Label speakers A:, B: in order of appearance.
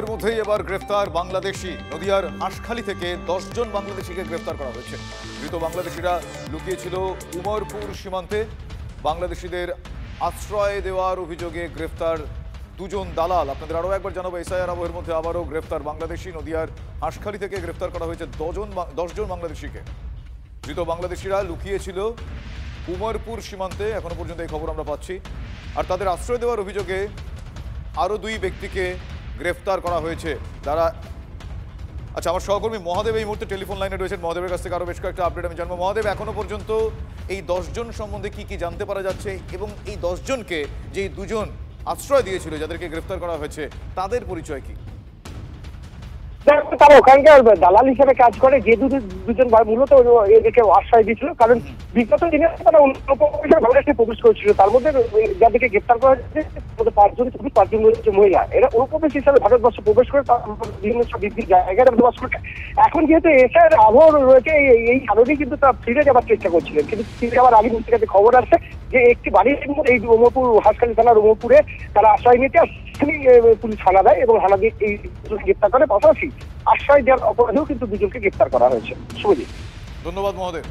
A: এর মধ্যেই এবার গ্রেফতার বাংলাদেশি। নদিয়ার হাঁসখালি থেকে 10 জন বাংলাদেশিকে গ্রেফতার করা হয়েছে। ধৃত বাংলাদেশিরা লুকিয়েছিল উমরপুর সীমান্তে। বাংলাদেশিদের আশ্রয় দেওয়ার অভিযোগে গ্রেফতার দুজন দালাল। আপনাদের আরও একবার জানাবো, এসআইআর আবহের মধ্যে আবারও গ্রেফতার বাংলাদেশি। নদিয়ার হাঁসখালি থেকে গ্রেফতার করা হয়েছে 10 জন বাংলাদেশিকে। ধৃত বাংলাদেশিরা লুকিয়েছিল উমরপুর সীমান্তে, এখনো পর্যন্ত এই খবর আমরা পাচ্ছি। আর তাদের আশ্রয় দেওয়ার অভিযোগে আরও 2 ব্যক্তিকে গ্রেফতার করা হয়েছে। তারা আমার সহকর্মী মহাদেব এই মুহূর্তে টেলিফোন লাইনে রয়েছেন। মহাদেবের কাছ থেকে আরও বেশ কয়েকটা আপডেট আমি জানবো। মহাদেব, এখনো পর্যন্ত এই 10 জন সম্বন্ধে কি কি জানতে পারা যাচ্ছে, এবং এই 10 জনকে যে 2 জন আশ্রয় দিয়েছিল, যাদেরকে গ্রেফতার করা হয়েছে, তাদের পরিচয় কি?
B: তারা ওখানকার দালাল হিসেবে কাজ করে, যে দুজন মূলত এদেরকে আশ্রয় দিয়েছিল। কারণ বিগত দিনে তারা বাংলাদেশে প্রবেশ করেছিল। তার মধ্যে যাদেরকে গ্রেপ্তার করা হয়েছে 5জন রয়েছে মহিলা। এরা অনুপ্রবেশ হিসাবে ভারতবর্ষে প্রবেশ করে বিভিন্ন জায়গায় বসবাস করে। এখন যেহেতু এসআর আবহ রয়েছে, এই কারণেই কিন্তু তারা ফিরে যাওয়ার চেষ্টা করছিলেন। কিন্তু ফিরে যাওয়ার আগে কাছে খবর আসছে যে একটি বাড়ির এই উমরপুর হাঁসখালি থানার উমরপুরে তারা আশ্রয় নিতে পুলিশ হানা দেয় এবং হানা দিয়ে এই গ্রেপ্তার করে। পাশাপাশি আশ্রয় দেওয়ার অপরাধেও কিন্তু 2জনকে গ্রেপ্তার করা হয়েছে। শুভজিৎ,
A: ধন্যবাদ মহোদয়।